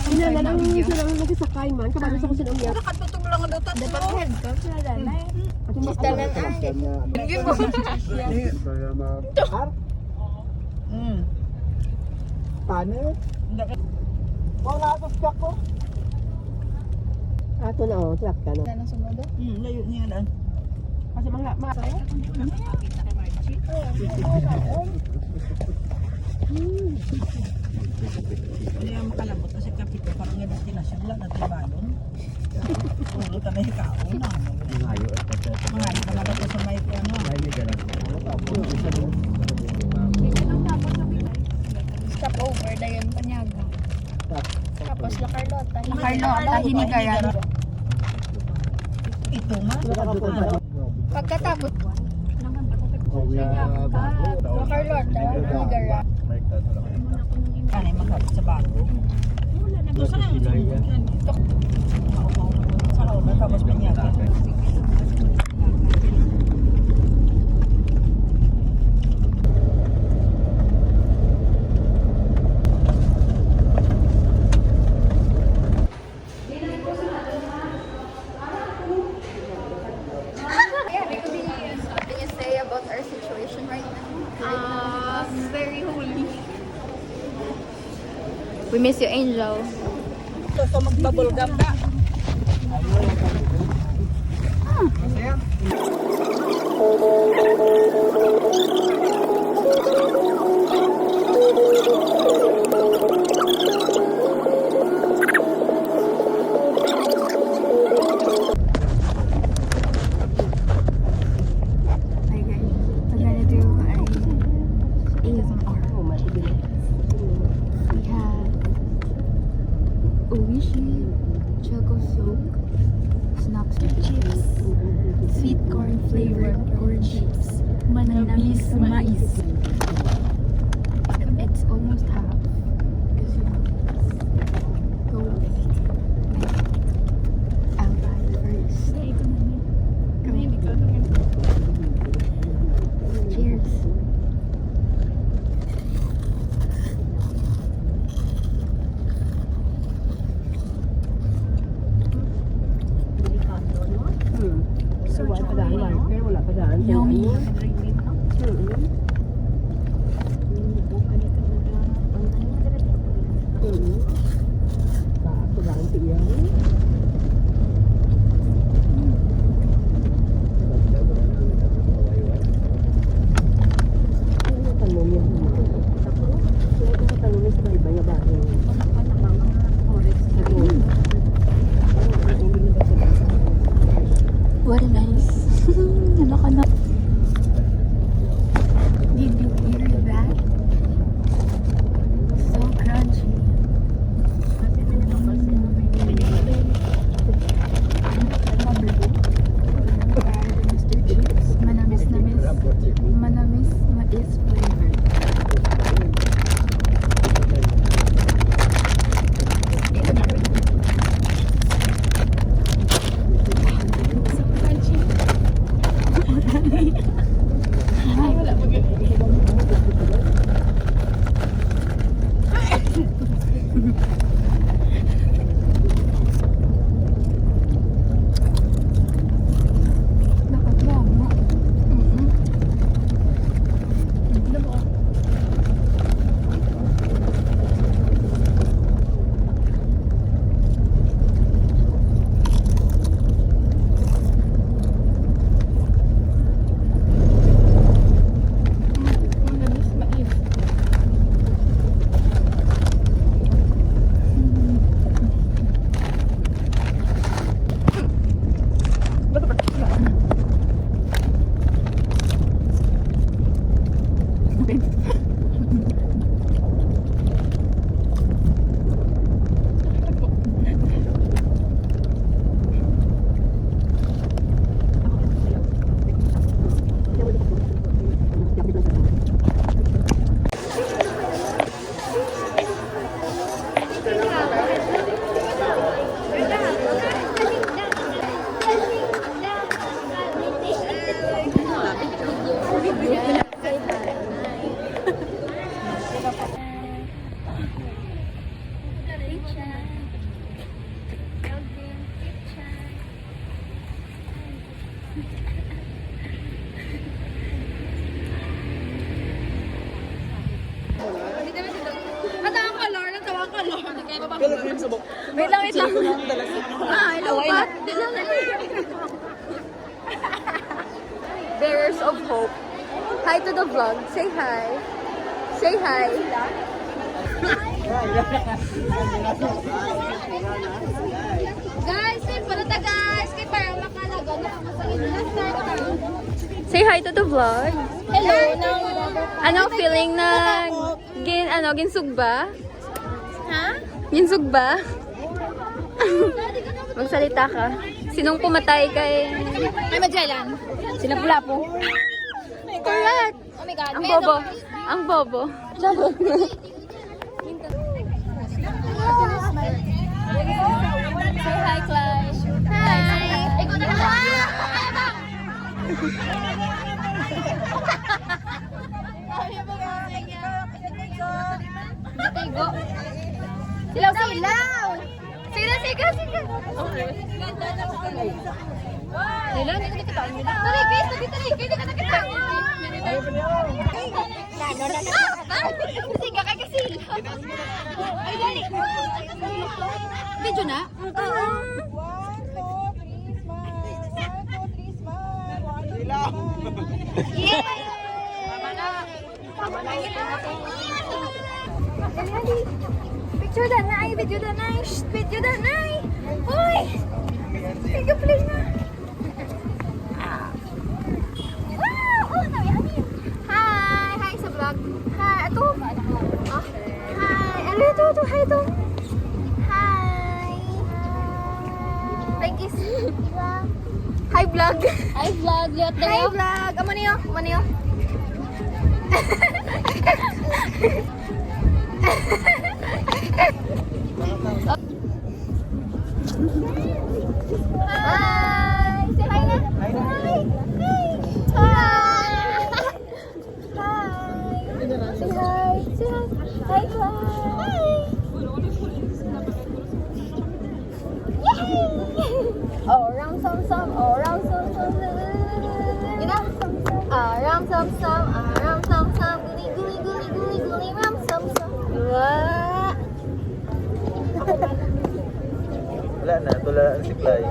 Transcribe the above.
Hindi na lang silang nagsasakay man. Kabalo sa kusin umiyak. Nakatutong lang daw ito. Dapat head coach na danay. Sister lang ay. Bigyan mo. Paano? Wala ito siya ko. Ato na oh, trap ka na. Ano sunod? Layo niya daan. Kasi mga Hindi yung makalabot kasi kapito parang yung destinasyon lang natin balon. Puro ka na ikaw na. Mangayo ka na ito sa may ano. Stop over na yun panyaga. Tapos La Carlota. Carlota, Hinigaran. Ito man. Pagkatapos La Carlota, Hinigaran. Kanay makapit sa bago. Ito sa lang. Ito. Sa loob na tapos pinyaga. We miss you, Angel. Ito sa mag-bubble gum na. Hi guys, we're gonna do ASMR. We have Oishi, Choco Soak, Snacks Chips, Sweet Corn Flavored Corn Chips, Manamis Mais. It's almost half. Because you know, go I'll buy first. Cheers. wala pa daan. Pero wala pa daan. Yummy. Ako lang siya. What a nice. Ano ka na? Did you hear that? So crunchy. Mr. Chips. Manamis-namis. Manamis mais flavor. So crunchy. Wait lang, wait lang. Hello, what? Bearers of Hope. Hi to the vlog. Say hi. Say hi. Guys, say pala ta guys. Kay para makalaga na Say hi to the vlog. Hello. Anong feeling na ginsugba? Ha? Ginsugba? Magsalita ka. Sinong pumatay kay... Ay, Magellan. Sila pula po. Correct. Oh my God. Ang bobo. Ang bobo. Say hi, Clyde. Hi. Ikaw na lang. Silaw. Silaw. Silaw. Sigaw. Silaw, hindi kita tayo. Tari, guys. Hindi ka nakita. Siga ka kasi. Ay, dali. Video na? Yay! Picture na na, video na na, video na na. Hoy! Sige, play na. Oh, nabi, hi! Hi sa vlog. Hi, ito. Oh, hi. Ano ito? Hi ito. Hi. Hi, kiss. Hi, vlog. Hi, vlog. Hi, vlog. Amo niyo? Hi! Say hi na! Hi! Hi! Hi! Say hi! Say hi! Hi, Clyde! Yay! Oh, ram sam sam, oh, ram sam sam. You know? Ram sam sam, ram sam sam, guli, ram sam sam. Wala na, tularan si Clay.